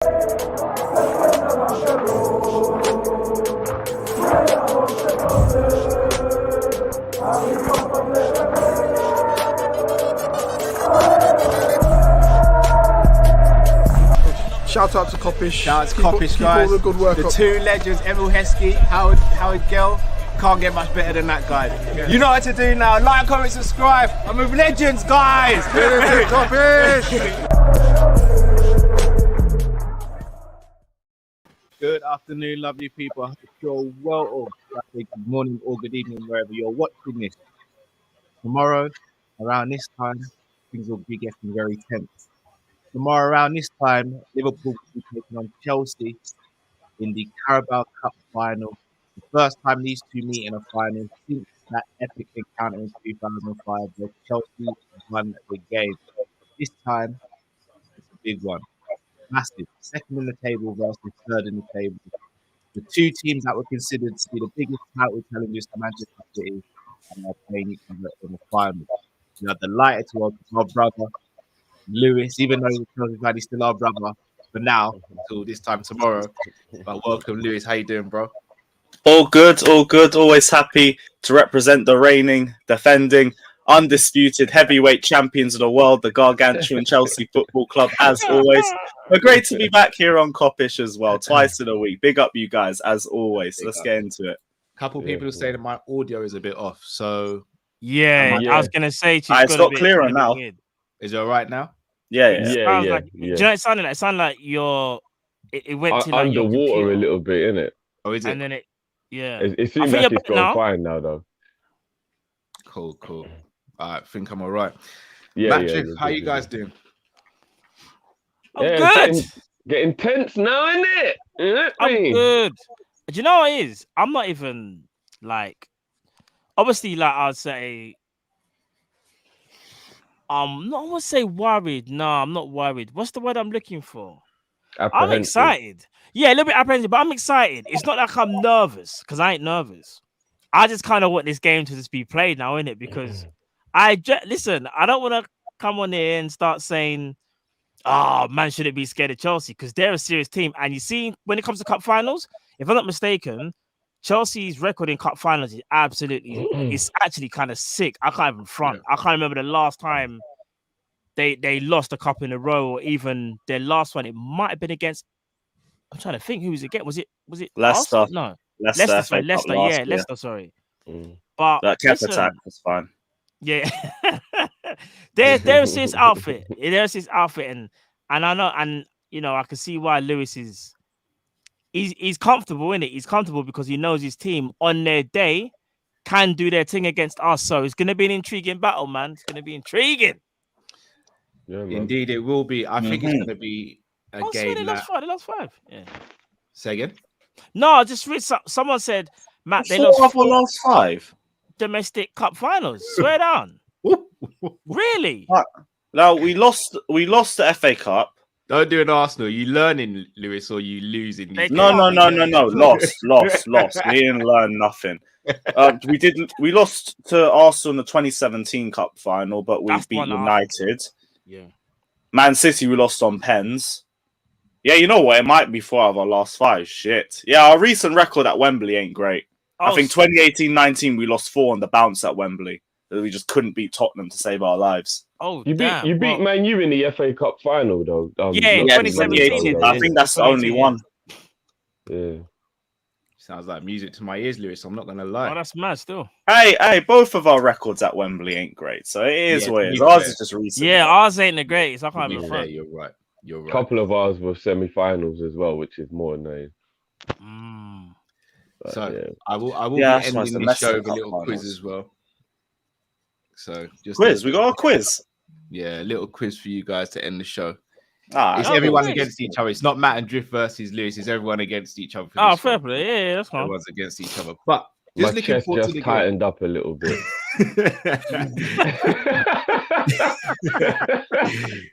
Shout out to Kop-Ish. Shout out to Kopish, guys. All the good work the up. two legends, Emil Heskey, Howard Gill. Can't get much better than that guy. Yeah. You know what to do now. Like, comment, subscribe. I'm with legends, guys. Kop-Ish. Good afternoon, lovely people. I hope you're well or good morning or good evening, wherever you're watching this. Tomorrow, around this time, things will be getting very tense. Tomorrow, around this time, Liverpool will be taking on Chelsea in the Carabao Cup final. The first time these two meet in a final since that epic encounter in 2005 where Chelsea won the game. This time, it's a big one. Massive. Second in the table versus third in the table. The two teams that were considered to be the biggest title challengers to Manchester City and they're playing each other in the final. We are delighted to welcome our brother, Lewis, even though he's still our brother for now, until this time tomorrow. But welcome, Lewis. How you doing, bro? All good, all good. Always happy to represent the reigning, defending, undisputed heavyweight champions of the world, the gargantuan Chelsea Football Club, as always. But great to be back here on Kop-Ish as well, twice in a week. Big up you guys, as always. So let's get into it. A couple people say that my audio is a bit off, so... Yeah, I was going to say... It's got clearer now. Is it all right now? Yeah. Do you know, it sounded like you're... It went to like underwater a little bit, innit? Oh, is it? And then it... Yeah. It seems like it's gone fine now, though. Cool. All right, I think I'm all right. Yeah, Patrick, how you guys doing? I'm good. Getting tense now, innit? I'm good. Do you know what it is? I'm not even, like... Obviously, like, I'd say... I'm not going to say worried. No, I'm not worried. What's the word I'm looking for? I'm excited. Yeah, a little bit apprehensive, but I'm excited. It's not like I'm nervous, because I ain't nervous. I just kind of want this game to just be played now, innit? Because listen, I don't want to come on here and start saying, oh, man shouldn't be scared of Chelsea, because they're a serious team. And you see, when it comes to cup finals, if I'm not mistaken, Chelsea's record in cup finals is it's actually kind of sick. I can't even front. I can't remember the last time they lost a cup in a row, or even their last one. It might have been against. I'm trying to think who was it again. Was it Leicester? Arsenal? No, Leicester. Sorry, Leicester. Yeah, Leicester. Sorry, but that cap attack was fine. Yeah, there's his outfit. There's his outfit, and I know, and you know, I can see why Lewis is. He's comfortable in it. He's comfortable because he knows his team on their day can do their thing against us. So it's going to be an intriguing battle, man. It's going to be intriguing. Yeah, indeed, it will be. I think it's going to be a game. They lost five. Yeah. Say again? No, I just read someone said, Matt, they lost five domestic cup finals. Swear down. Really? Now we lost the FA Cup. Don't do an Arsenal. You learning, Lewis, or you losing? No. Lost. We didn't learn nothing. We lost to Arsenal in the 2017 Cup final, but we beat United. Yeah. Man City, we lost on pens. Yeah, you know what? It might be 4 out of our last 5. Shit. Yeah, our recent record at Wembley ain't great. I think 2018-19 we lost 4 on the bounce at Wembley. We just couldn't beat Tottenham to save our lives. Oh, you beat Man U in the FA Cup final, though. 2017. I think that's the only one. Yeah. Sounds like music to my ears, Lewis. I'm not going to lie. Oh, that's mad still. Hey, both of our records at Wembley ain't great. So it is what it is. Ours is just recent. Yeah, ours ain't the greatest. I can't even front. You're right. A couple of ours were semi-finals as well, which is more annoying. So yeah. I will be ending the show with a little quiz as well. So just quiz. We got a quiz. Yeah, a little quiz for you guys to end the show. It's everyone against each other. It's not Matt and Drift versus Lewis. It's everyone against each other. Fair play. Yeah, that's fine. Everyone's against each other. But just my chest just tightened up a little bit. I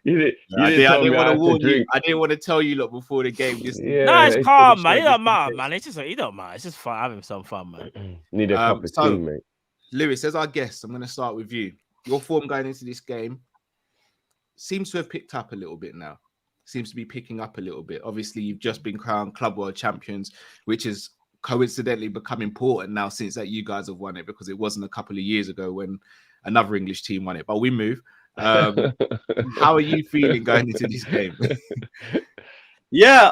didn't want to warn you. I didn't want to tell you, look, before the game. No, it's calm, man. It don't matter, man. It's just you don't matter. It's just fun, having some fun, man. Need a cup of tea, mate. Lewis, as our guest, I'm going to start with you. Your form going into this game seems to have picked up a little bit now. seems to be picking up a little bit. Obviously, you've just been crowned Club World Champions, which is coincidentally become important now since that you guys have won it, because it wasn't a couple of years ago when another English team won it. But we move. How are you feeling going into this game? Yeah,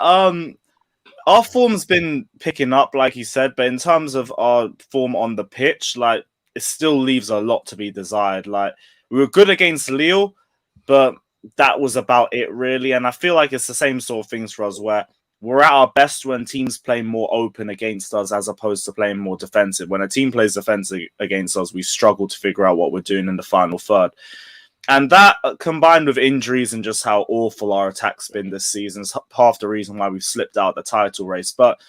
our form's been picking up, like you said, but in terms of our form on the pitch, like, it still leaves a lot to be desired. Like, we were good against Lille, but that was about it, really. And I feel like it's the same sort of things for us, where we're at our best when teams play more open against us as opposed to playing more defensive. When a team plays defensive against us, we struggle to figure out what we're doing in the final third. And that, combined with injuries and just how awful our attack's been this season, is half the reason why we've slipped out the title race. But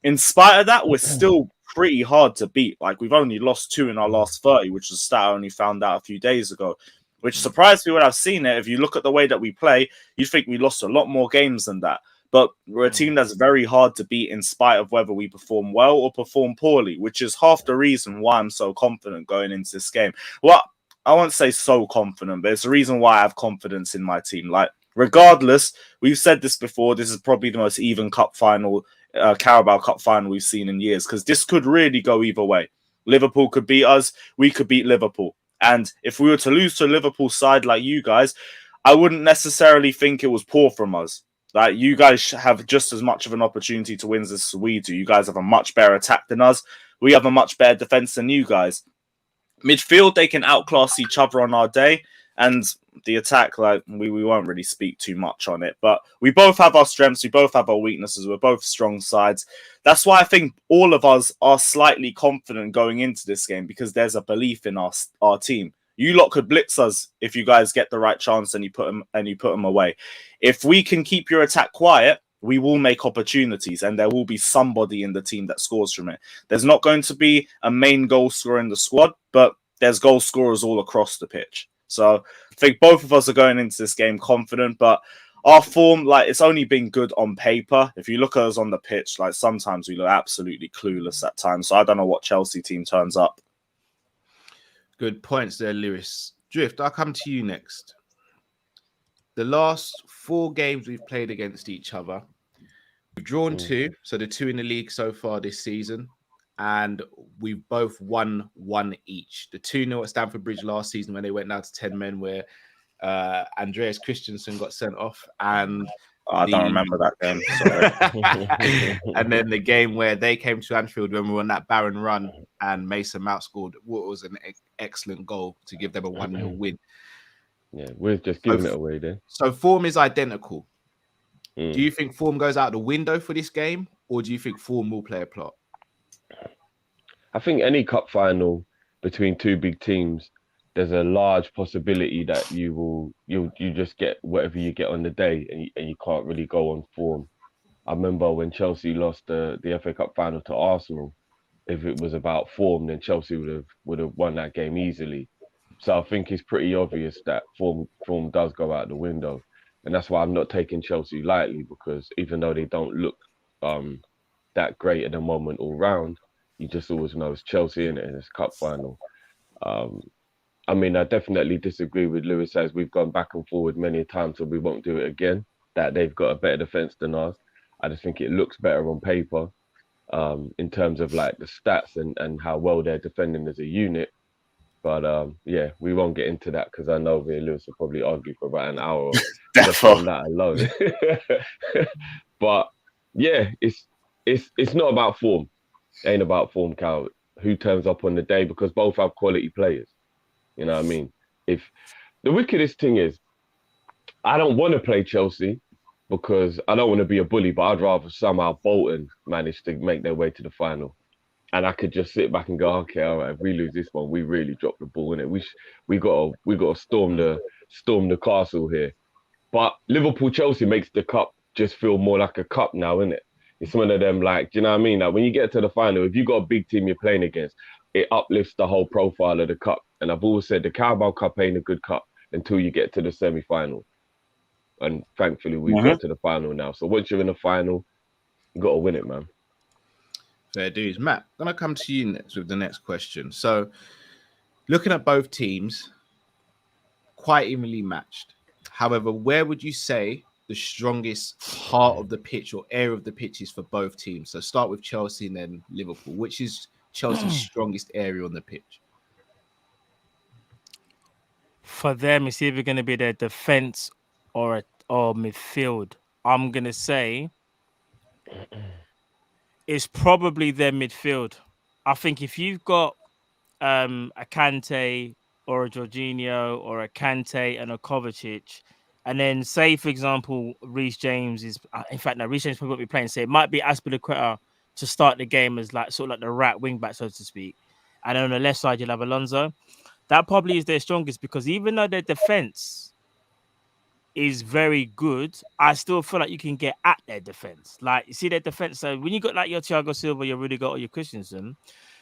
in spite of that, we're still pretty hard to beat. Like, we've only lost 2 in our last 30, which is a stat I only found out a few days ago, which surprised me when I've seen it. If you look at the way that we play, you'd think we lost a lot more games than that. But we're a team that's very hard to beat in spite of whether we perform well or perform poorly, which is half the reason why I'm so confident going into this game. Well, I won't say so confident, but it's the reason why I have confidence in my team. Like, regardless, we've said this before, this is probably the most even cup final, Carabao Cup final we've seen in years, because this could really go either way. Liverpool could beat us, we could beat Liverpool. And if we were to lose to a Liverpool side like you guys, I wouldn't necessarily think it was poor from us. Like, you guys have just as much of an opportunity to win as we do. You guys have a much better attack than us. We have a much better defense than you guys. Midfield, they can outclass each other on our day, and the attack, like, we won't really speak too much on it. But we both have our strengths, we both have our weaknesses, we're both strong sides. That's why I think all of us are slightly confident going into this game, because there's a belief in our team. You lot could blitz us if you guys get the right chance and you put them away. If we can keep your attack quiet, we will make opportunities, and there will be somebody in the team that scores from it. There's not going to be a main goal scorer in the squad, but there's goal scorers all across the pitch. So I think both of us are going into this game confident, but our form, like, it's only been good on paper. If you look at us on the pitch, like, sometimes we look absolutely clueless at times. So I don't know what Chelsea team turns up. Good points there, Lewis. Drift, I'll come to you next. The last 4 games we've played against each other, we've drawn 2, so the 2 in the league so far this season, and we've both won 1 each. The 2-0 at Stamford Bridge last season when they went down to 10 men, where Andreas Christensen got sent off, and I don't remember that game. Sorry. And then the game where they came to Anfield when we were on that barren run, and Mason Mount scored what was an excellent goal to give them a 1-0 win. Yeah, we're just giving it away there. So form is identical. Do you think form goes out the window for this game, or do you think form will play a plot? I think any cup final between 2 big teams, there's a large possibility that you just get whatever you get on the day, and you can't really go on form. I remember when Chelsea lost the FA Cup final to Arsenal. If it was about form, then Chelsea would have won that game easily. So I think it's pretty obvious that form does go out the window, and that's why I'm not taking Chelsea lightly, because even though they don't look that great at the moment all round, you just always know it's Chelsea in it, and it's cup final. I mean, I definitely disagree with Lewis as we've gone back and forward many times, so we won't do it again, that they've got a better defence than us. I just think it looks better on paper in terms of like the stats and how well they're defending as a unit. But yeah, we won't get into that, because I know me and Lewis will probably argue for about an hour just on that alone. But yeah, it's not about form. It ain't about form, Cal. Who turns up on the day, because both have quality players. You know what I mean? If the wickedest thing is, I don't want to play Chelsea because I don't want to be a bully, but I'd rather somehow Bolton manage to make their way to the final. And I could just sit back and go, okay, all right, if we lose this one, we really dropped the ball, innit? We got to storm the castle here. But Liverpool Chelsea makes the cup just feel more like a cup now, innit? It's one of them, like, do you know what I mean? Like, when you get to the final, if you got a big team you're playing against, it uplifts the whole profile of the cup. And I've always said the Carabao Cup ain't a good cup until you get to the semi-final. And thankfully, we've got to the final now. So once you're in the final, you got to win it, man. Fair dues. Matt, I'm going to come to you next with the next question. So looking at both teams, quite evenly matched. However, where would you say the strongest part of the pitch or area of the pitch is for both teams? So start with Chelsea and then Liverpool. Which is Chelsea's strongest area on the pitch? For them, it's either going to be their defense or midfield. I'm going to say it's probably their midfield. I think if you've got a Kante or a Jorginho or a Kante and a Kovacic, and then say, for example, Reece James is, in fact, no, Reece James probably won't be playing. So it might be Aspilicueta to start the game as like sort of like the right wing back, so to speak. And then on the left side, you'll have Alonso. That probably is their strongest because even though their defense is very good, I still feel like you can get at their defense. Like, you see their defense. So when you got like your Thiago Silva, your Rudiger, or your Christensen,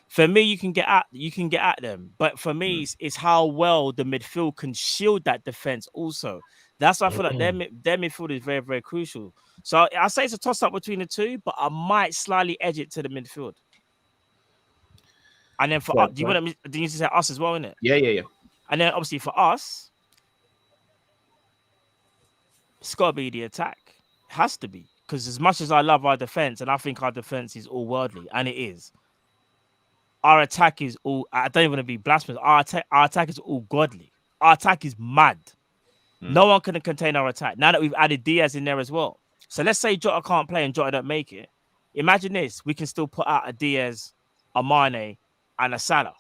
for me, you can get at them. But for me, it's how well the midfield can shield that defense also. That's why I feel like their midfield is very, very crucial. So I say it's a toss-up between the two, but I might slightly edge it to the midfield. And then for us, do you want to say us as well, innit? Yeah. And then obviously for us, it's got to be the attack. It has to be. Because as much as I love our defense, and I think our defense is all worldly, and it is, our attack is all, I don't even want to be blasphemous, our attack is all godly. Our attack is mad. No one can contain our attack. Now that we've added Diaz in there as well. So let's say Jota can't play and Jota don't make it. Imagine this. We can still put out a Diaz, a Mane, and a Salah.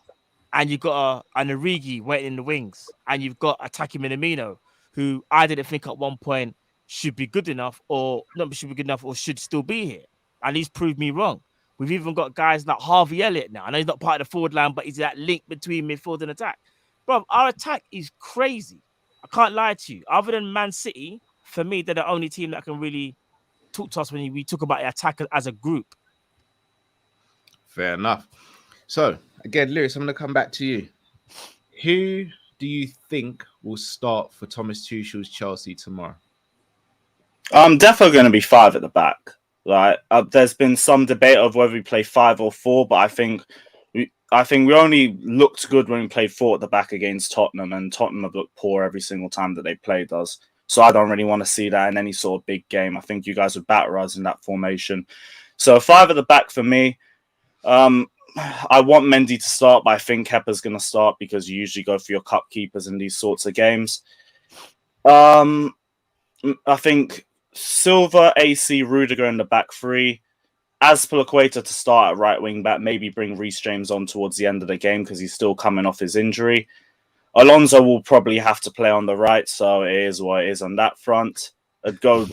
And you've got an Origi waiting in the wings. And you've got a Taki Minamino, who I didn't think at one point should be good enough or not should be good enough or should still be here. And he's proved me wrong. We've even got guys like Harvey Elliott now. I know he's not part of the forward line, but he's that link between midfield and attack. Bro, our attack is crazy. I can't lie to you. Other than Man City, for me, they're the only team that can really talk to us when we talk about the attack as a group. Fair enough. So, again, Lewis, I'm going to come back to you. Who do you think will start for Thomas Tuchel's Chelsea tomorrow? I'm definitely going to be 5 at the back. Like, there's been some debate of whether we play 5 or 4, but I think we only looked good when we played 4 at the back against Tottenham, and Tottenham have looked poor every single time that they played us. So I don't really want to see that in any sort of big game. I think you guys would batter us in that formation. So 5 at the back for me. I want Mendy to start, but I think Kepa's going to start because you usually go for your cup keepers in these sorts of games. I think Silva, AC, Rudiger in the back 3. Aspilicueta to start at right wing back. Maybe bring Reece James on towards the end of the game because he's still coming off his injury. Alonso will probably have to play on the right, so it is what it is on that front. I'd go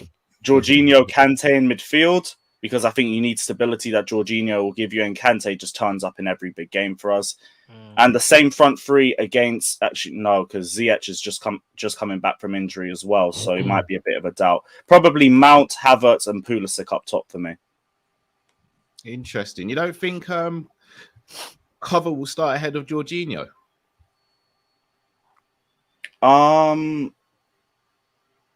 Jorginho, Kante in midfield because I think you need stability that Jorginho will give you, and Kante just turns up in every big game for us. And the same front 3 against, actually no, because Ziyech is just coming back from injury as well, so it might be a bit of a doubt. Probably Mount, Havertz, and Pulisic up top for me. Interesting. You don't think Cover will start ahead of Jorginho?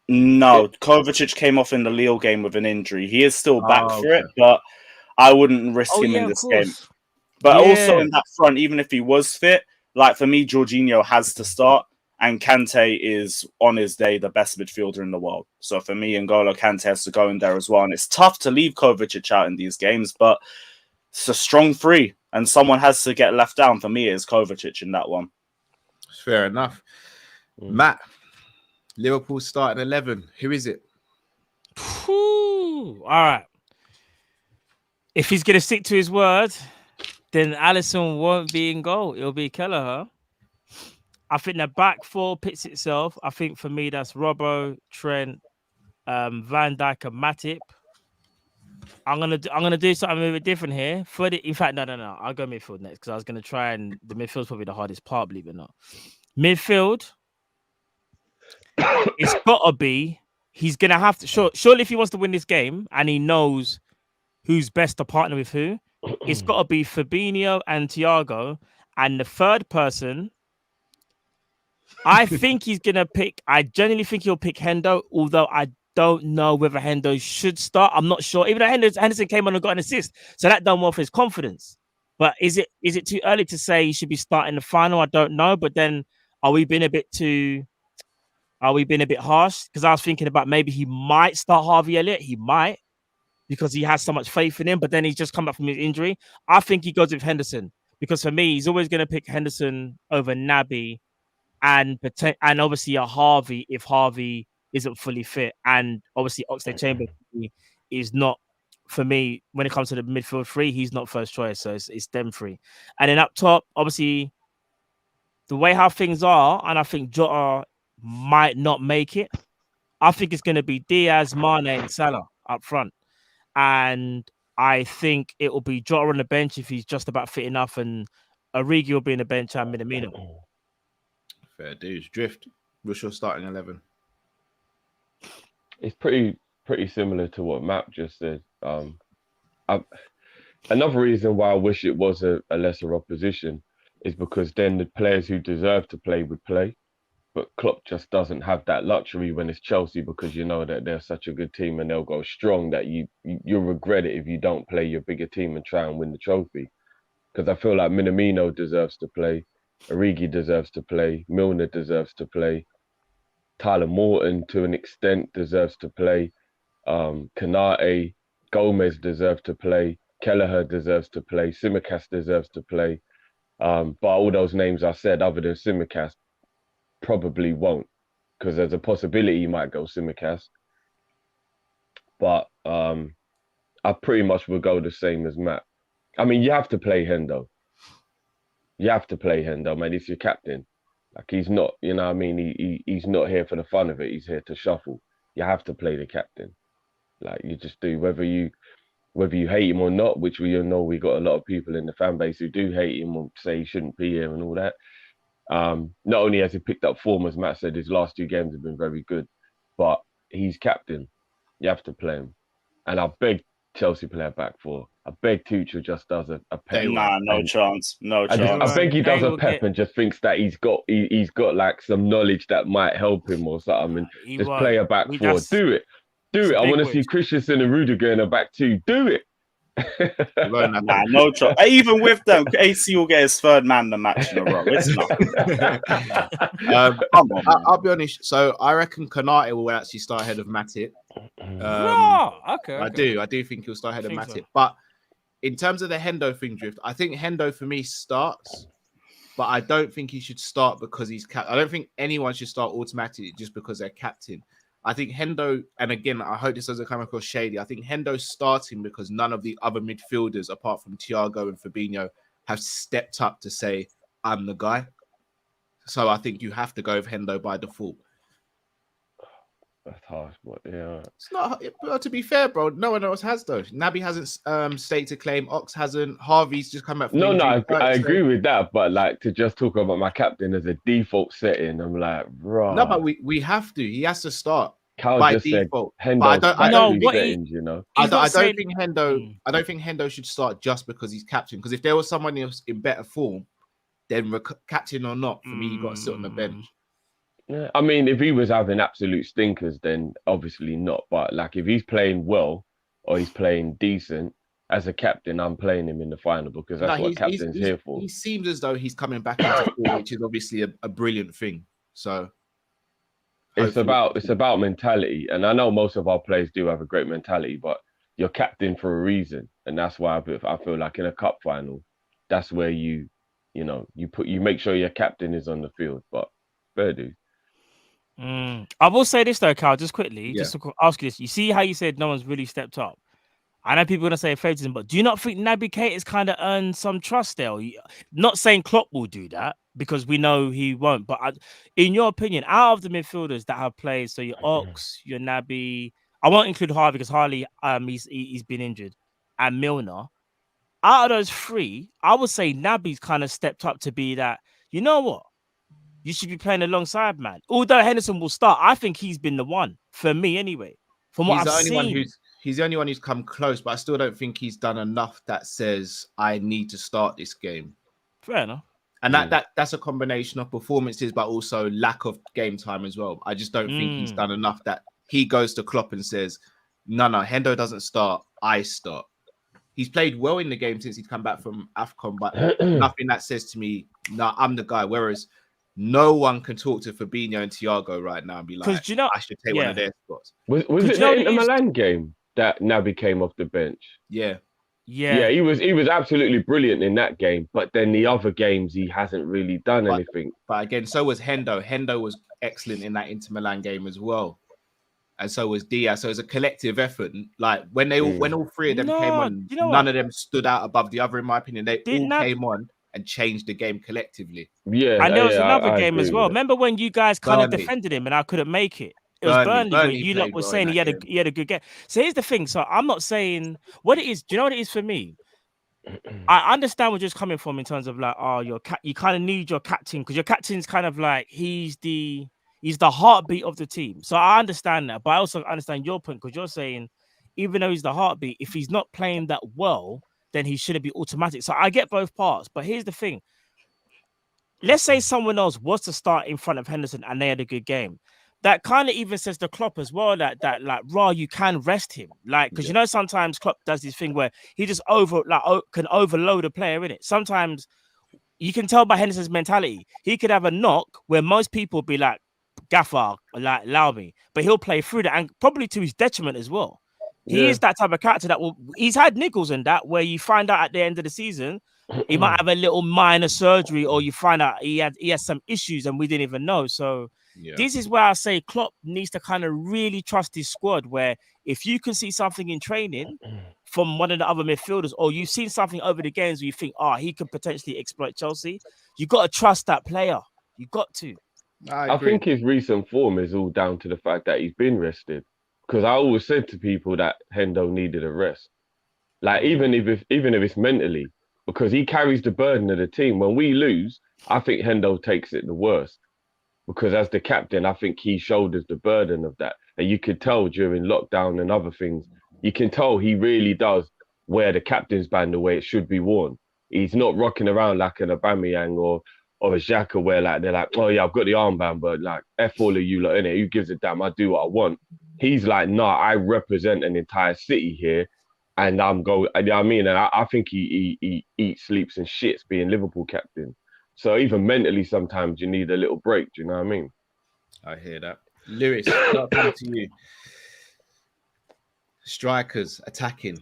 No, Kovacic came off in the Lille game with an injury. He is still back for it, but I wouldn't risk him in this game. But also in that front, even if he was fit, like for me, Jorginho has to start, and Kante is on his day the best midfielder in the world. So for me, N'Golo Kante has to go in there as well. And it's tough to leave Kovacic out in these games, but it's a strong 3, and someone has to get left down. For me, it's Kovacic in that one. Fair enough. Matt, Liverpool starting 11. Who is it? All right. If he's going to stick to his word, then Alisson won't be in goal. It'll be Kelleher. I think the back 4 pits itself. I think for me, that's Robbo, Trent, Van Dijk, and Matip. I'm gonna do something a little bit different here. In fact, no. I'll go midfield next because I was gonna try, and the midfield's probably the hardest part, believe it or not. Midfield. It's gotta be. He's gonna have to. Surely, if he wants to win this game, and he knows who's best to partner with who, it's gotta be Fabinho and Thiago, and the third person. I think he's gonna pick. I genuinely think he'll pick Hendo, although I don't know whether Hendo should start. I'm not sure. Even though Henderson came on and got an assist, so that done well for his confidence. But is it too early to say he should be starting the final? I don't know. But then, are we being a bit too? Are we being a bit harsh? Because I was thinking about maybe he might start Harvey Elliott. He might because he has so much faith in him, but then he's just come back from his injury. I think he goes with Henderson because for me, he's always going to pick Henderson over Naby and obviously a Harvey if Harvey isn't fully fit. And obviously Oxlade-Chamberlain is not, for me, when it comes to the midfield three, he's not first choice. So it's them three. And then up top, obviously, the way how things are, and I think Jota might not make it. I think it's going to be Diaz, Mane, and Salah up front. And I think it will be Jota on the bench if he's just about fit enough, and Origi will be in the bench and Minamino. Fair dues. Drift. What's your starting 11? It's pretty similar to what Matt just said. Another reason why I wish it was a lesser opposition is because then the players who deserve to play would play. But Klopp just doesn't have that luxury when it's Chelsea, because you know that they're such a good team and they'll go strong that you'll regret it if you don't play your bigger team and try and win the trophy. Because I feel like Minamino deserves to play, Origi deserves to play, Milner deserves to play, Tyler Morton to an extent deserves to play, Kanate, Gomez deserves to play, Kelleher deserves to play, Tsimikas deserves to play. But all those names I said, other than Tsimikas, probably won't, because there's a possibility he might go Tsimikas. But I pretty much will go the same as Matt. I mean, you have to play Hendo. You have to play Hendo, man. He's your captain. Like, he's not, you know what I mean? He's not here for the fun of it. He's here to shuffle. You have to play the captain. Like, you just do, whether you hate him or not, which we all know we got a lot of people in the fan base who do hate him or say he shouldn't be here and all that. Not only has he picked up form, as Matt said, his last 2 games have been very good, but he's captain. You have to play him. And I beg Chelsea player back for. I beg Tuchel just does a pep. Nah, no chance. No chance. I beg he does a pep and just thinks that he's got like some knowledge that might help him or something, and just play a back four. Do it. I want to see Christensen and Rudiger in a back 2. Do it. Nah, no chance. Even with them, AC will get his 3rd man the match in a row. It's not. I'll be honest. So I reckon Kanate will actually start ahead of Matip. Okay. I do think he'll start ahead of Matip. So. But in terms of the Hendo thing, Drift, I think Hendo for me starts, but I don't think he should start because he's I don't think anyone should start automatically just because they're captain. I think Hendo, and again, I hope this doesn't come across shady, I think Hendo's starting because none of the other midfielders, apart from Thiago and Fabinho, have stepped up to say, I'm the guy. So I think you have to go with Hendo by default. That's harsh, but yeah. It's not, but to be fair, bro, no one else has though. Naby hasn't stated a claim, Ox hasn't, Harvey's just come back from I agree with that, but like to just talk about my captain as a default setting, I'm like, right. No, but we have to. He has to start Cal by just default. Said but I don't think think Hendo should start just because he's captain. Because if there was someone else in better form, then captain or not, for me, you got to sit on the bench. Yeah, I mean, if he was having absolute stinkers, then obviously not. But like, if he's playing well or he's playing decent as a captain, I'm playing him in the final because that's what captain's here for. He seems as though he's coming back into form, which is obviously a brilliant thing. So it's about mentality, and I know most of our players do have a great mentality, but you're captain for a reason, and that's why I feel like in a cup final, that's where you make sure your captain is on the field. But fair dude. I will say this though, Carl, just quickly, just to ask you this. You see how you said no one's really stepped up? I know people are going to say favoritism, but do you not think Naby Keita's kind of earned some trust there? Not saying Klopp will do that because we know he won't, but in your opinion, out of the midfielders that have played, so your Ox, your Naby, I won't include Harvey because Harley, he's been injured, and Milner. Out of those 3, I would say Naby's kind of stepped up to be that, you know what? You should be playing alongside, man. Although Henderson will start, I think he's been the one for me anyway. From what I've seen, he's the only one who's come close, but I still don't think he's done enough that says I need to start this game. Fair enough. And that's a combination of performances, but also lack of game time as well. I just don't think he's done enough that he goes to Klopp and says, no, Hendo doesn't start, I start. He's played well in the game since he's come back from AFCON, but nothing that says to me, no, I'm the guy. Whereas no one can talk to Fabinho and Thiago right now and be like, you know, I should take one of their spots. Was it the Inter Milan game that Naby came off the bench? Yeah. Yeah, he was absolutely brilliant in that game, but then the other games he hasn't really done anything. But again, so was Hendo. Hendo was excellent in that Inter Milan game as well, and so was Diaz. So it's a collective effort. Like when all three of them came on, none of them stood out above the other. In my opinion, they all came on and changed the game collectively. Yeah, and there was another game as well. Remember when you guys kind of defended him and I couldn't make it? It was Burnley where you lot were saying he had a good game. So here's the thing. So I'm not saying what it is. Do you know what it is for me? I understand where you're just coming from in terms of like, you kind of need your captain because your captain's kind of like he's the heartbeat of the team. So I understand that, but I also understand your point because you're saying even though he's the heartbeat, if he's not playing that well, then he shouldn't be automatic. So I get both parts, but here's the thing. Let's say someone else was to start in front of Henderson and they had a good game. That kind of even says to Klopp as well that like you can rest him, like because you know sometimes Klopp does this thing where he just can overload a player in it. Sometimes you can tell by Henderson's mentality he could have a knock where most people be like Gaffer, like allow me, but he'll play through that and probably to his detriment as well. He is that type of character that he's had niggles in that where you find out at the end of the season he might have a little minor surgery or you find out he has some issues and we didn't even know. So this is where I say Klopp needs to kind of really trust his squad where if you can see something in training from one of the other midfielders or you've seen something over the games where you think, he could potentially exploit Chelsea, you got to trust that player. You got to. I think his recent form is all down to the fact that he's been rested. Because I always said to people that Hendo needed a rest. Like even if it's mentally, because he carries the burden of the team. When we lose, I think Hendo takes it the worst. Because as the captain, I think he shoulders the burden of that. And you could tell during lockdown and other things, you can tell he really does wear the captain's band the way it should be worn. He's not rocking around like an Aubameyang or a Xhaka where like they're like, oh yeah, I've got the armband, but like F all of you lot in it. Who gives a damn? I do what I want. He's like, nah, I represent an entire city here, and I'm going. You know what I mean? And I think he eats, sleeps, and shits being Liverpool captain. So even mentally, sometimes you need a little break. Do you know what I mean? I hear that. Lewis, I'll come to you. Strikers attacking.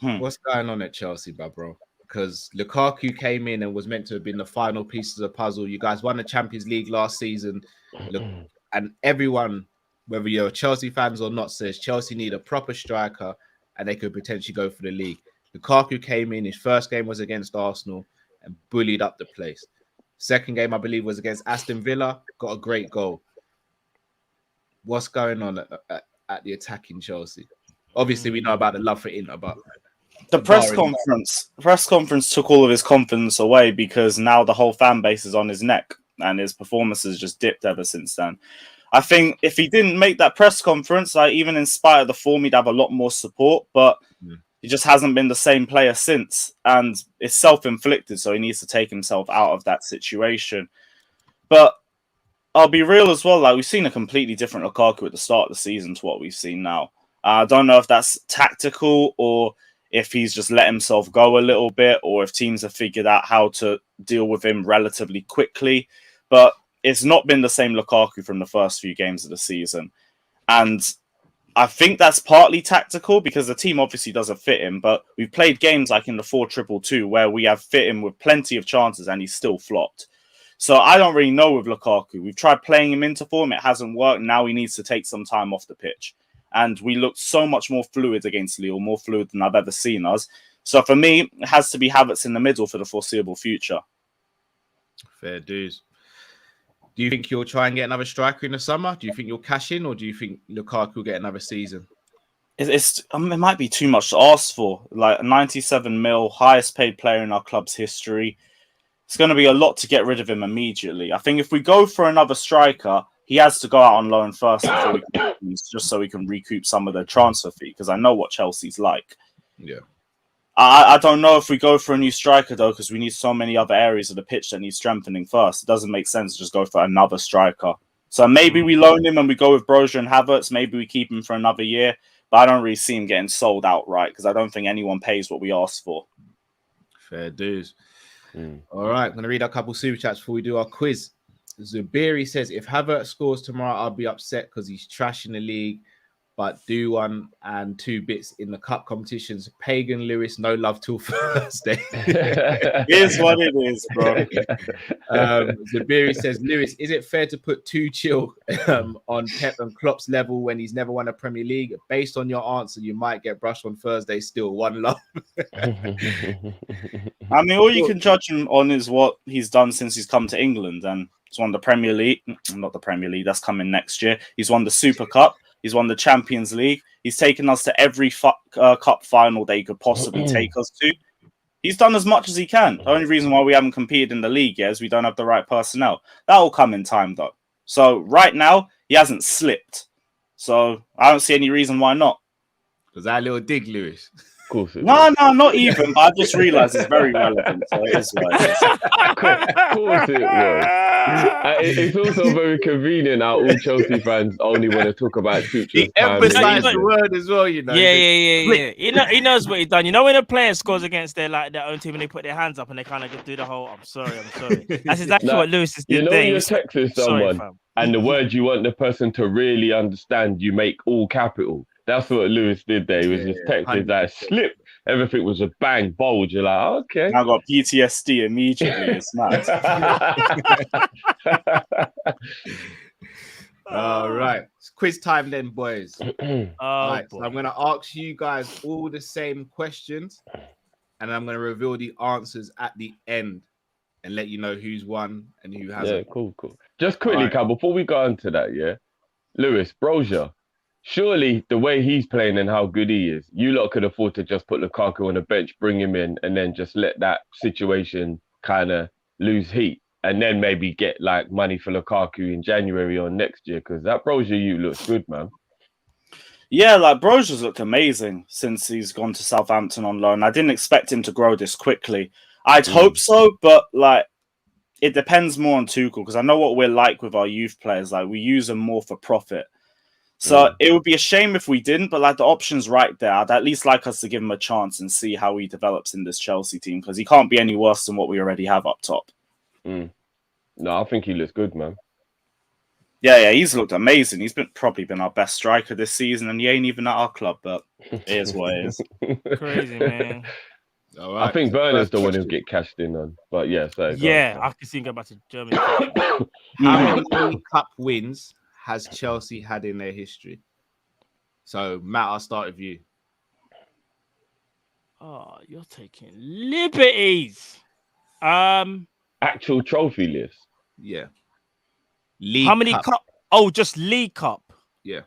What's going on at Chelsea, bro? Because Lukaku came in and was meant to have been the final piece of the puzzle. You guys won the Champions League last season, and everyone, whether you're Chelsea fans or not, says Chelsea need a proper striker and they could potentially go for the league. Lukaku came in, his first game was against Arsenal and bullied up the place. Second game, I believe, was against Aston Villa, got a great goal. What's going on at the attacking Chelsea? Obviously, we know about the love for Inter, but the press conference took all of his confidence away because now the whole fan base is on his neck and his performance has just dipped ever since then. I think if he didn't make that press conference, like even in spite of the form, he'd have a lot more support, but he just hasn't been the same player since. And it's self-inflicted, so he needs to take himself out of that situation. But I'll be real as well, like we've seen a completely different Lukaku at the start of the season to what we've seen now. I don't know if that's tactical or if he's just let himself go a little bit or if teams have figured out how to deal with him relatively quickly. But it's not been the same Lukaku from the first few games of the season. And I think that's partly tactical because the team obviously doesn't fit him, but we've played games like in the 4-2-2 where we have fit him with plenty of chances and he's still flopped. So I don't really know with Lukaku. We've tried playing him into form. It hasn't worked. Now he needs to take some time off the pitch. And we looked so much more fluid against Lille, more fluid than I've ever seen us. So for me, it has to be Havertz in the middle for the foreseeable future. Fair dues. Do you think you'll try and get another striker in the summer? Do you think you'll cash in, or do you think Lukaku will get another season? It might be too much to ask for. Like 97 mil, highest paid player in our club's history. It's going to be a lot to get rid of him immediately. I think if we go for another striker, he has to go out on loan first before we can, just so we can recoup some of the transfer fee, because I know what Chelsea's like. Yeah. I don't know if we go for a new striker, though, because we need so many other areas of the pitch that need strengthening first. It doesn't make sense to just go for another striker. So maybe we loan him and we go with Brozier and Havertz. Maybe we keep him for another year. But I don't really see him getting sold outright because I don't think anyone pays what we asked for. Fair dues. All right, I'm going to read a couple super chats before we do our quiz. Zubiri says, if Havertz scores tomorrow, I'll be upset because he's trash in the league, but do 1 and 2 bits in the cup competitions. Pagan Lewis, no love till Thursday. Here's what it is, bro. Zubiri says, Lewis, is it fair to put too chill on Pep and Klopp's level when he's never won a Premier League? Based on your answer, you might get brushed on Thursday still. One love. I mean, all you can judge him on is what he's done since he's come to England, and he's won the Premier League. Not the Premier League, that's coming next year. He's won the Super Cup. He's won the Champions League. He's taken us to every cup final they could possibly take us to. He's done as much as he can. The only reason why we haven't competed in the league yet is we don't have the right personnel. That will come in time, though. So right now, he hasn't slipped. So I don't see any reason why not. Was that a little dig, Lewis? Of course it No, not even. But I just realised it's very relevant. So it is what it is. Of course it was. It's also very convenient how all Chelsea fans only want to talk about Tuchel's He time. emphasised the word as well, you know. Yeah. He knows what he's done. You know when a player scores against their own team and they put their hands up and they kind of just do the whole I'm sorry. That's exactly what Lewis is doing. You know when you're texting someone fam. and the word you want the person to really understand, you make all capital. That's what Lewis did there. He was just texting that slip. Everything was a bang, bulge. You're like, okay. I got PTSD immediately. It's mad. All right. It's quiz time then, boys. So So I'm going to ask you guys all the same questions, and I'm going to reveal the answers at the end and let you know who's won and who hasn't. Yeah, cool. Just quickly, Cal, before we go into that, yeah? Lewis, Brozier, surely the way he's playing and how good he is, you lot could afford to just put Lukaku on the bench, bring him in, and then just let that situation kind of lose heat, and then maybe get like money for Lukaku in January or next year, because that Brozier looks good, man. Yeah, like Brozier's looked amazing since he's gone to Southampton on loan. I didn't expect him to grow this quickly. I'd hope so, but like it depends more on Tuchel, because I know what we're like with our youth players. Like we use them more for profit. So it would be a shame if we didn't, but like the option's right there. I'd at least like us to give him a chance and see how he develops in this Chelsea team, because he can't be any worse than what we already have up top. No, I think he looks good, man. Yeah, he's looked amazing. He's probably been our best striker this season, and he ain't even at our club, but it is what it is. crazy, man. All right. I think Werner's the one who'll get cashed in on. But yeah, so I can see him go back to Germany. How many cup wins has Chelsea had in their history? So, Matt, I'll start with you. Oh, you're taking liberties. Actual trophy list. Yeah. League How many cup? Oh, just League Cup. Yeah.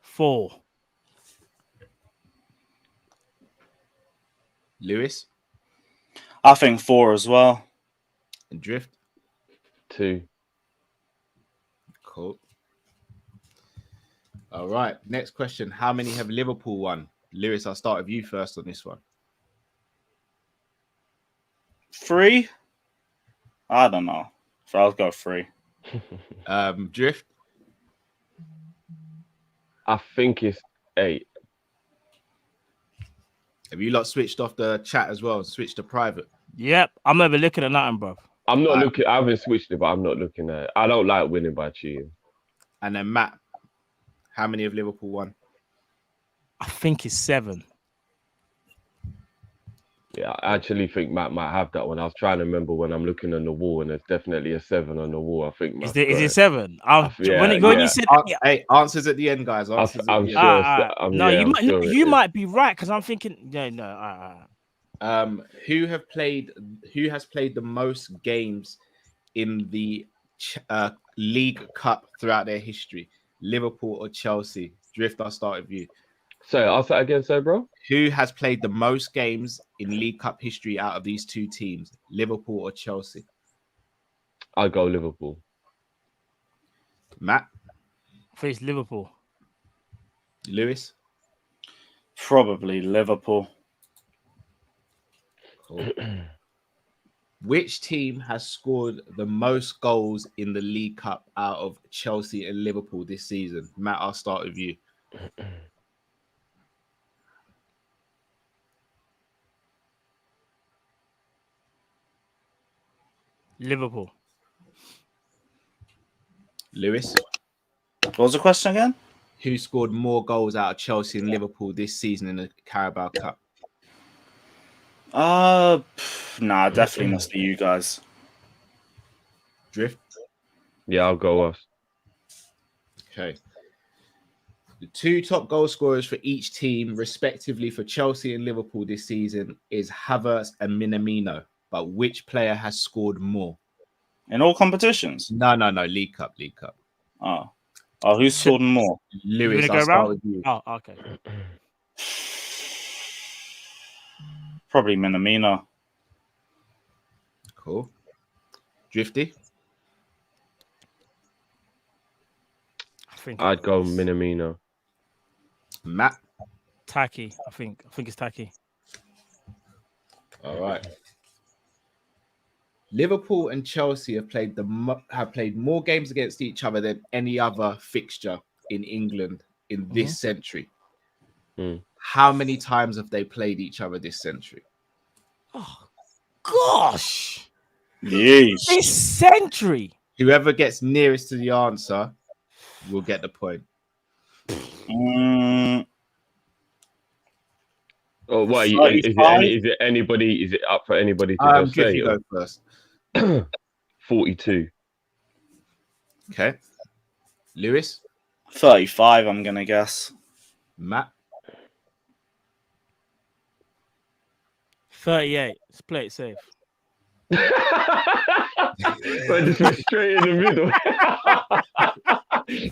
4. Lewis I think 4 as well. and Drift. 2. Cool. All right. Next question. How many have Liverpool won? Lewis, I'll start with you first on this one. 3? I don't know. So I'll go 3. Drift. I think it's 8. Have you lot switched off the chat as well? Switched to private? Yep. I'm never looking at nothing, bro. I'm not looking. I haven't switched it, but I'm not looking at it. I don't like winning by cheating. And then Matt, how many have Liverpool won? I think it's 7. Yeah, I actually think Matt might have that one. I was trying to remember when I'm looking on the wall, and there's definitely a 7 on the wall. I think. Is it 7? When you said hey, answers at the end, guys. I'm sure. You might be right, because I'm thinking. Who has played the most games in the League Cup throughout their history? Liverpool or Chelsea? Drift, I'll start with you. So I'll say again, bro. Who has played the most games in League Cup history out of these two teams? Liverpool or Chelsea? I'll go Liverpool. Matt? I think it's Liverpool. Lewis? Probably Liverpool. Cool. Which team has scored the most goals in the League Cup out of Chelsea and Liverpool this season? Matt, I'll start with you. Liverpool. Lewis, What was the question again? who scored more goals out of Chelsea and Liverpool this season in the Carabao Cup? Nah, definitely must be you guys. Drift. Yeah, I'll go us. Okay. The two top goal scorers for each team, respectively, for Chelsea and Liverpool this season is Havertz and Minamino. But which player has scored more? In all competitions? No. League Cup. Oh, who scored more? You Lewis, gonna I'll go start around? with you. Oh, okay. Probably Minamino. Cool. Drifty. I think I'd go Minamino. Matt. Taki. I think it's Taki. All right. Liverpool and Chelsea have played more games against each other than any other fixture in England in this century. How many times have they played each other this century? Oh, gosh. Yeesh. This century. Whoever gets nearest to the answer will get the point. Oh, what? Is it anybody? Is it up for anybody to just say? Drift, you go first. 42. Okay. Lewis. 35, I'm gonna guess. Matt. 38. Let's play it safe. But just went straight in the middle.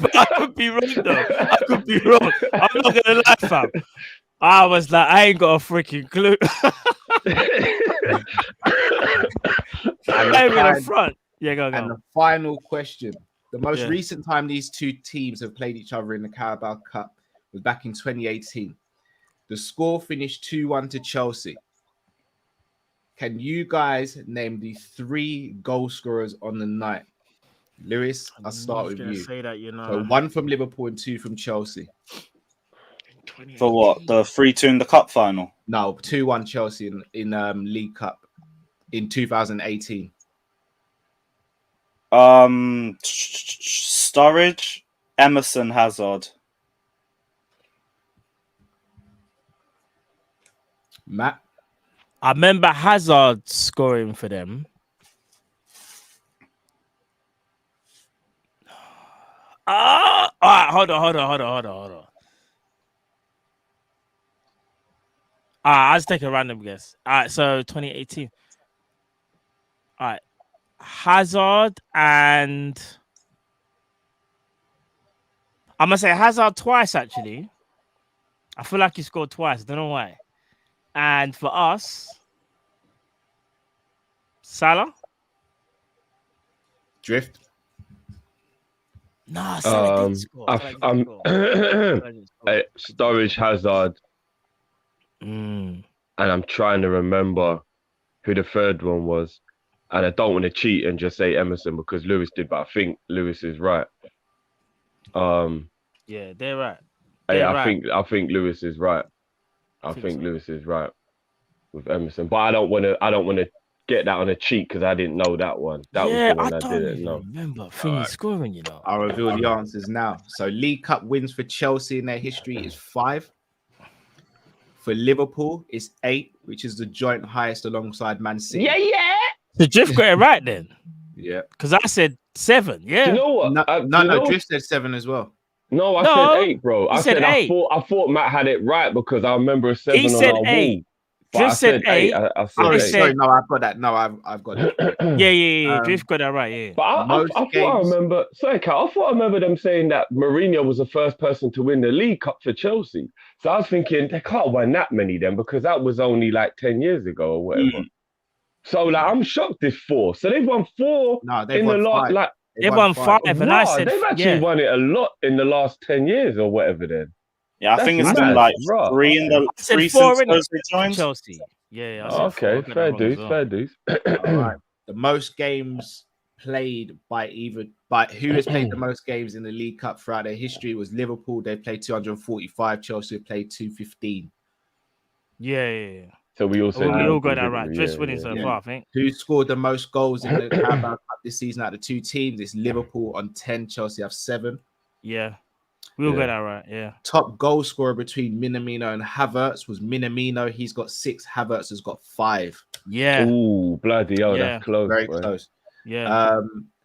But I could be wrong though. I could be wrong. I'm not gonna lie, fam. I was like, I ain't got a freaking clue. I'm in the front. Yeah, go. And the final question. The most recent time these two teams have played each other in the Carabao Cup was back in 2018. The score finished 2-1 to Chelsea. Can you guys name the 3 goal scorers on the night? Lewis, I'll start with you. Say that, you know. So 1 from Liverpool and 2 from Chelsea. For what? The 3-2 in the cup final? No, 2-1 Chelsea in League Cup in 2018. Sturridge, Emerson, Hazard. Matt. I remember Hazard scoring for them. All right, hold on. I'll just take a random guess. All right, so 2018. All right, Hazard and I'm gonna say Hazard twice. Actually, I feel like he scored twice. I don't know why. And for us, Salah. Drift. No, Salah didn't score. Sturridge, Hazard, Mm. and I'm trying to remember who the third one was. And I don't want to cheat and just say Emerson because Lewis did, but I think Lewis is right. Yeah, they're right. I think Lewis is right. I think Lewis is right with Emerson, but I don't want to get that on a cheat because I didn't know that one. That was the one I didn't know. Remember Finny scoring, you know. I'll reveal the answers now. So League Cup wins for Chelsea in their history is 5. For Liverpool, it's 8, which is the joint highest alongside Man City. Yeah. The Drift got it right then. Yeah. Because I said 7. Yeah. Do you know what? No, Drift said 7 as well. No, I said 8, bro. I said 8. I thought Matt had it right because I remember a 7 He on said our 8. wall. But Drift I said 8. I said 8. Sorry, no, I've got that. No, I've got it. Yeah. Drift got that right, yeah. But I thought I remember. Sorry, Kat, I thought I remember them saying that Mourinho was the first person to win the League Cup for Chelsea. So I was thinking they can't win that many then because that was only like 10 years ago or whatever. So like I'm shocked it's 4. So they've won 4 in the lot. Like they won 5, and I said they've actually won it a lot in the last 10 years or whatever. Then yeah, I think it's been like 3 in the 3 since those joined Chelsea. Yeah. Okay, fair dues. All right. The most games played by who has played the most games in the League Cup throughout their history was Liverpool. They played 245. Chelsea played 215. Yeah. So we all said We all Liverpool, got that didn't right. we? Just Yeah, winning yeah. so Yeah. far, I think. Who scored the most goals in the Carabao Cup this season out of the two teams? It's Liverpool on 10. Chelsea have 7. Yeah. We all Yeah. got that right. Yeah. Top goal scorer between Minamino and Havertz was Minamino. He's got 6. Havertz has got 5. Yeah. Ooh, bloody hell, Yeah. that's close. Very boy. close. Yeah.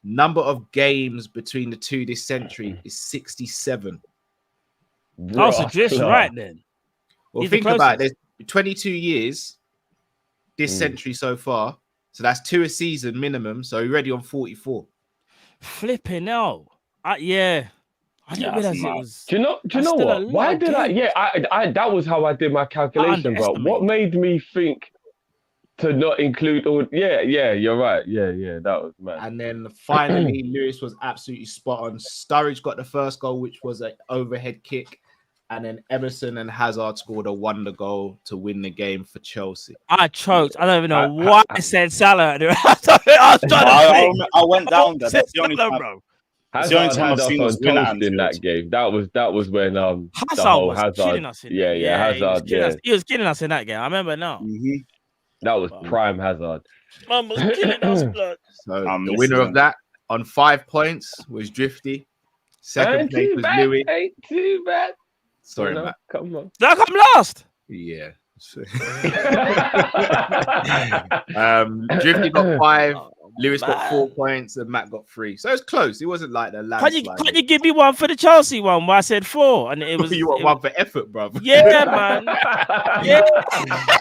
Number of games between the two this century is 67. Oh, so just Rustler. right then. Well, He's the think about it. closest. There's 22 years this century so far. So that's 2 a season minimum. So we're already on 44. Flipping hell. Yeah. I didn't Yeah, realize that's it mad. was. Do you know That's still a what? lot Why of did I? games. Yeah, I that was how I did my calculation, bro. What underestimated. made me think to not include all? Yeah, you're right. Yeah, that was mad. And then finally, Lewis was absolutely spot on. Sturridge got the first goal, which was an overhead kick. And then Emerson and Hazard scored a wonder goal to win the game for Chelsea. I choked. I don't even know why I said Salah. I was trying to think. I went down there. That's the only Salah, time. bro. It's the only Hazard time had I've us seen on us win at toast in that Anfield. game. That was when the Hazard whole was Hazard. killing us in Yeah, that. He was Hazard. killing Yeah, us. He was killing us in that game. I remember now. that was prime Hazard. Man was killing us, blood. So I'm the missing winner of him. that on 5 points was Drifty. Second Ain't place too was bad. Louis. Ain't too bad. Sorry, You know, Matt. come on. Did I come last? Yeah. Drifty got 5. Lewis got 4 points and Matt got 3. So it's close. It wasn't like the landslide. Can't you give me one for the Chelsea one where I said 4? And it was You want one for effort, bro. Yeah, man. Yeah.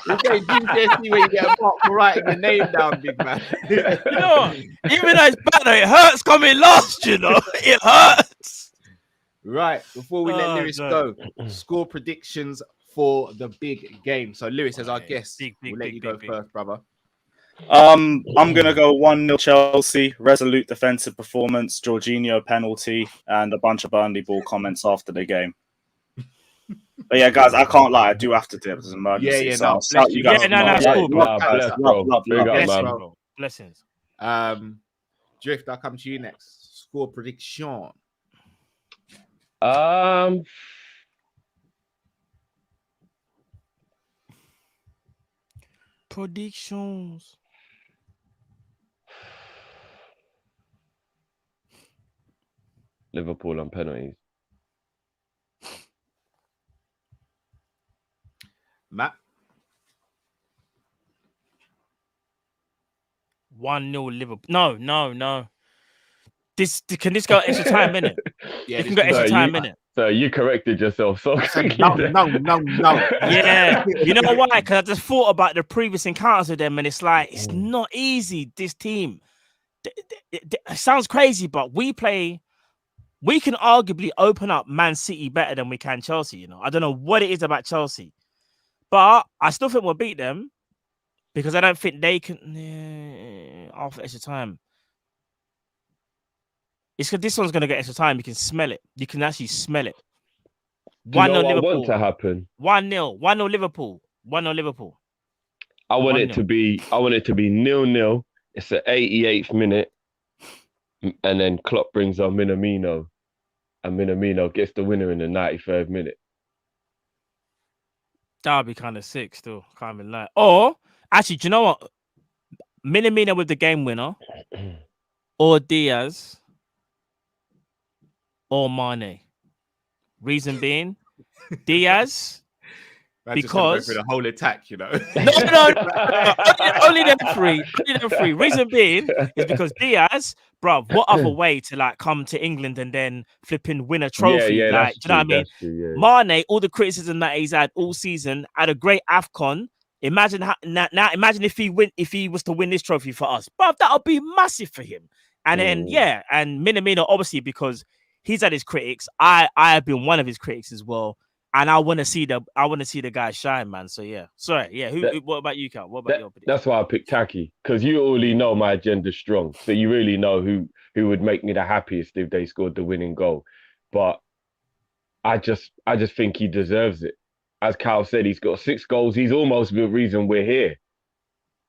It's like GCSE where you get a mark for writing your name down, big man. You know what? Even though it's bad, it hurts coming last, you know. It hurts. Right, before we let Oh, Lewis no. go, score predictions for the big game. So Lewis, as our Right. guest, Big, we'll let big, you big, go big. first, brother. I'm gonna go 1-0 Chelsea, resolute defensive performance, Jorginho penalty, and a bunch of Burnley ball comments after the game. But yeah, guys, I can't lie, I do have to dip. It's an emergency. Yeah, so no, I'll shout bless you you. guys Yeah, no, tomorrow. it's cool, bro. Nah, bless, Love, bro. love, Big love. up, Blessings, man. bro. Blessings. Drift, I'll come to you next. Score prediction. Predictions. Liverpool on penalties. Matt, 1-0 Liverpool. No. Can this go extra time, innit? yeah, It can go extra time, innit? So you corrected yourself so quickly. no. Yeah. You know why? Because I just thought about the previous encounters with them, and it's like, it's not easy, this team. It sounds crazy, but we can arguably open up Man City better than we can Chelsea, you know. I don't know what it is about Chelsea. But I still think we'll beat them because I don't think they can after extra time. It's because this one's gonna get extra time. You can smell it. You can actually smell it. Do you know 1-0 what I Liverpool. want to happen? 1-0. 1-0 Liverpool. 1-0 Liverpool. I want it 1-0. to be 0-0. It's the 88th minute. And then Klopp brings on Minamino. And Minamino gets the winner in the 93rd minute. That would be kind of sick still. Can't even lie. Or actually, do you know what? Minamino with the game winner, or Diaz, or Mane. Reason being, Diaz. Man just gonna go Because through the whole attack, you know. No. Only them three. Reason being is because Diaz, bruv, what other way to like come to England and then flipping win a trophy? Yeah, like, do you know what I mean? That's true, yeah. Mane, all the criticism that he's had all season, had a great AFCON. Imagine imagine if he was to win this trophy for us, bruv, that would be massive for him. And then and Minamino, obviously, because he's had his critics. I have been one of his critics as well. And I want to see the guy shine, man. So yeah, sorry, yeah. What about you, Cal? What about your prediction? That's why I picked Taki, because you already know my agenda's strong, so you really know who would make me the happiest if they scored the winning goal. But I just think he deserves it. As Cal said, he's got 6 goals. He's almost the reason we're here,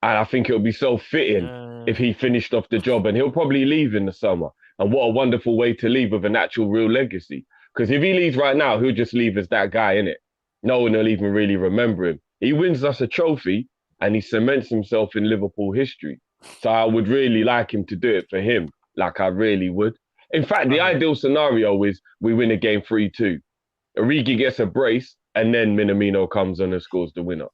and I think it would be so fitting if he finished off the job. And he'll probably leave in the summer. And what a wonderful way to leave with an actual real legacy. Because if he leaves right now, he'll just leave as that guy, innit? No one will even really remember him. He wins us a trophy, and he cements himself in Liverpool history. So I would really like him to do it for him. Like I really would. In fact, the ideal scenario is we win a game 3-2. Origi gets a brace, and then Minamino comes on and scores the winner.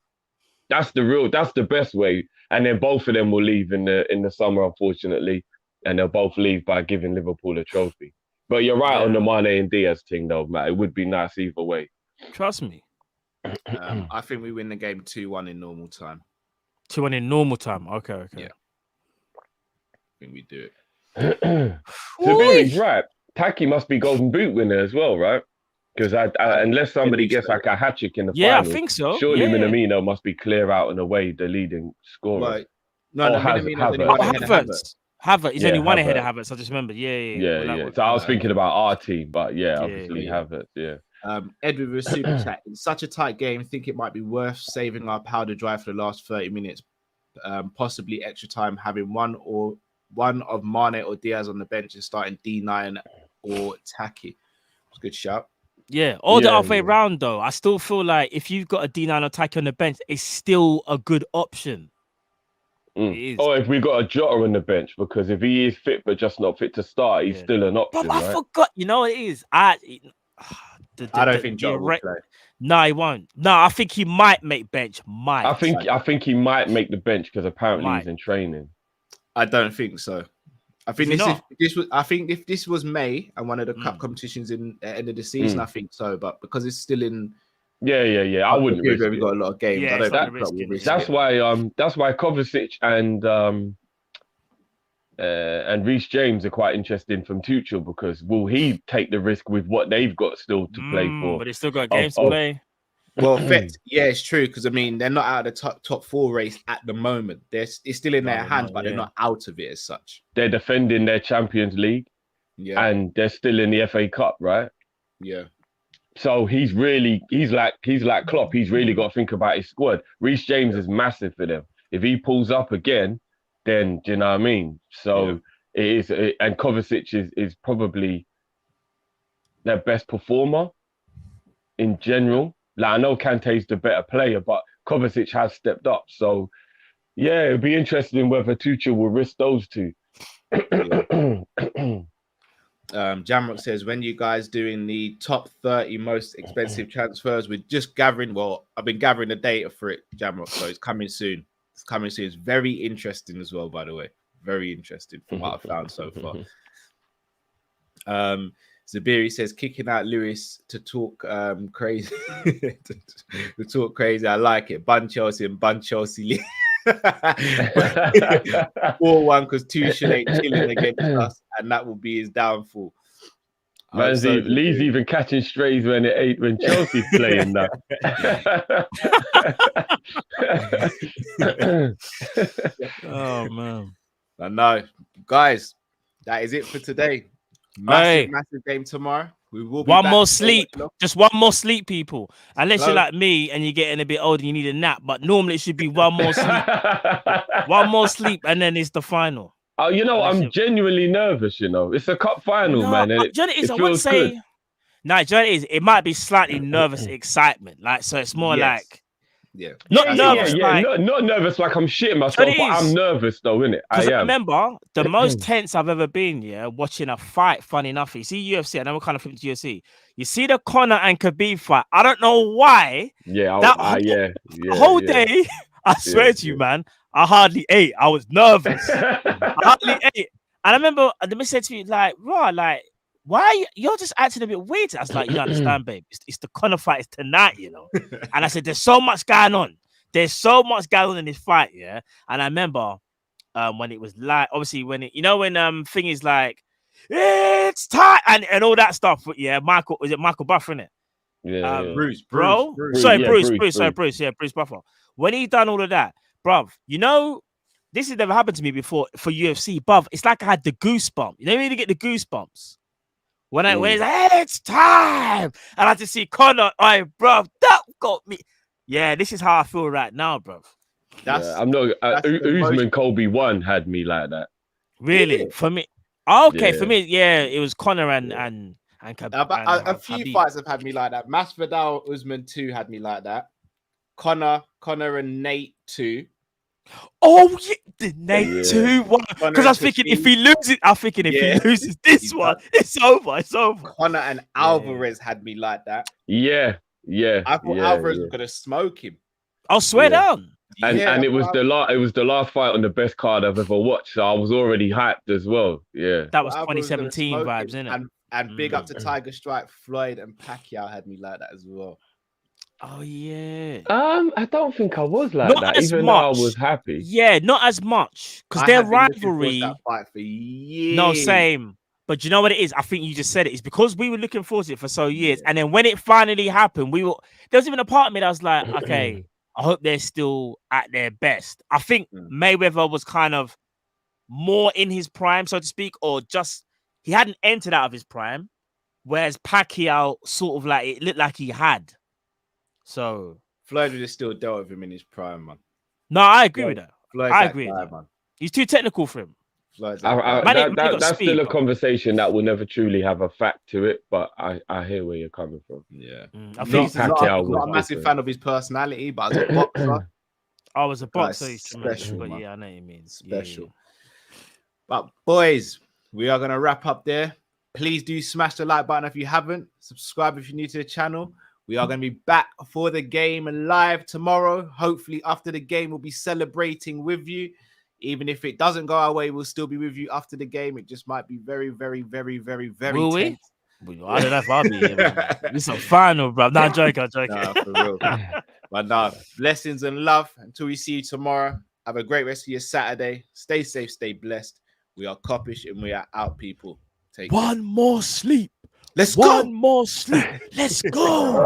That's the best way. And then both of them will leave in the summer, unfortunately, and they'll both leave by giving Liverpool a trophy. But you're right on the Mane and Diaz thing, though, Matt. It would be nice either way. Trust me. I think we win the game 2-1 in normal time. 2-1 in normal time. Okay. Yeah. I think we do it. Sabiri's right. Taki must be Golden Boot winner as well, right? Because unless somebody gets like a hat trick in the final, I think so. Surely Minamino must be clear out and away the leading scorer. Right. No, Minamino's only one ahead of Havertz. Havertz. He's only one ahead of Havertz. I just remembered. Yeah. So I was thinking about our team, but obviously Havertz. Yeah. Edward with super chat. In such a tight game, think it might be worth saving our powder dry for the last 30 minutes, possibly extra time, having one of Mane or Diaz on the bench and starting D9 or Taki. It's a good shout. Yeah, or the other way round though. I still feel like if you've got a D9 or Taki on the bench, it's still a good option. Or if we got a Jota on the bench, because if he is fit but just not fit to start, he's still an option. But I forgot. You know what it is? I don't think Jota will play. No, he won't. No, I think he might make bench. I think he might make the bench because apparently he's in training. I don't think so. I think if this was May and one of the cup competitions in the end of the season, I think so. But because it's still in, I wouldn't risk it. We've got a lot of games. Yeah, I don't think risk that's why Kovacic and Reece James are quite interesting from Tuchel, because will he take the risk with what they've got still to play for? But they still got games to play. Well, it's true, because I mean they're not out of the top 4 race at the moment. It's still in their hands, but they're not out of it as such. They're defending their Champions League, and they're still in the FA Cup, right? Yeah. So he's like Klopp. He's really got to think about his squad. Reece James is massive for them. If he pulls up again, then do you know what I mean? So it is, and Kovacic is probably their best performer in general. Like, I know Kante's the better player, but Kovacic has stepped up. So, it'll be interesting whether Tuchel will risk those two. Jamrock says, when you guys doing the top 30 most expensive transfers, we're just gathering. Well, I've been gathering the data for it, Jamrock. So it's coming soon. It's very interesting as well, by the way. Very interesting from what I've found so far. Zabiri says, kicking out Lewis to talk crazy. to talk crazy. I like it. Bun Chelsea and Bun Chelsea. 4-1 because Tuchel ain't chilling against us, and that will be his downfall. Lee's even catching strays when Chelsea's playing now. Oh man. I know. Guys, that is it for today. Massive game tomorrow. We will be one more sleep. Just one more sleep, people. Unless you're like me and you're getting a bit older, you need a nap. But normally it should be one more sleep. One more sleep, and then it's the final. Oh, I'm genuinely nervous. It's a cup final, man. I wouldn't say. Good. No, it might be slightly nervous excitement. Like, so it's more like. Yeah. Not nervous. Not nervous like I'm shitting myself, but I'm nervous though, innit? I am. Remember, the most tense I've ever been, watching a fight, funny enough. You see UFC, and then we're kind of flipping to UFC. You see the Conor and Khabib fight. I don't know why. Whole day, I swear to you, man, I hardly ate. I was nervous. I hardly ate. And I remember the miss said to me, like, "Raw, like, why you're just acting a bit weird?" I was like, "You understand, babe? It's the Conor fight. It's tonight, And I said, "There's so much going on. There's so much going on in this fight, yeah." And I remember when it was like, obviously, when thing is like, it's time and all that stuff. Yeah, Michael Buffer, innit? Yeah, Bruce. Bruce Buffer. When he done all of that, bruv, this has never happened to me before for UFC, bruv. It's like I had the goosebumps. You really get the goosebumps. When it's like, hey, it's time. And I just see Conor, bruv, that got me. Yeah, this is how I feel right now, bruv. I'm not. Usman Colby 1 had me like that. Really? Yeah. For me? Okay, for me, it was Conor and a few fights have had me like that. Masvidal Usman 2 had me like that. Conor and Nate 2. Oh yeah, didn't they Yeah. 2-1? Because I was thinking if he loses, he loses this one, it's over. It's over. Connor and Alvarez had me like that. Yeah. I thought Alvarez was gonna smoke him. I'll swear down. And it was the last fight on the best card I've ever watched, so I was already hyped as well. Yeah. That was Alvarez 2017 gonna smoke vibes, him. innit? And big up to Tiger Strike, Floyd and Pacquiao had me like that as well. Oh yeah. I don't think I was like Not that, as even though I much. was happy. Yeah, not as much because I their have been looking forward to rivalry. that fight for years. No, same. But you know what it is? I think you just said it. It's because we were looking forward to it for so years, and then when it finally happened, there was even a part of me that was like, okay, I hope they're still at their best. I think Mayweather was kind of more in his prime, so to speak, or just he hadn't entered out of his prime, whereas Pacquiao sort of like it looked like he had. So Floyd would have still dealt with him in his prime, man. no, I agree with that. Floyd's I that agree guy, with that. man. He's too technical for him. Floyd's that guy. Man, that's speed, still a bro. conversation that will never truly have a fact to it, but I hear where you're coming from. Yeah. I think Pacquiao I'm not a massive fan of his personality, but as a boxer, I was a boxer. Guys, He's tremendous, special, but man. yeah, I know what you mean. special. Yeah. But boys, we are gonna wrap up there. Please do smash the like button if you haven't. Subscribe if you're new to the channel. We are going to be back for the game live tomorrow. Hopefully, after the game, we'll be celebrating with you. Even if it doesn't go our way, we'll still be with you after the game. It just might be very, very, very, very, very Will tense. we? I don't know if I'll be here, man. This is a final, bro. I'm joking. Nah, for real. But no, blessings and love. Until we see you tomorrow. Have a great rest of your Saturday. Stay safe, stay blessed. We are Kop-Ish and we are out, people. Take care. One more sleep. Let's go. One more sleep. Let's go.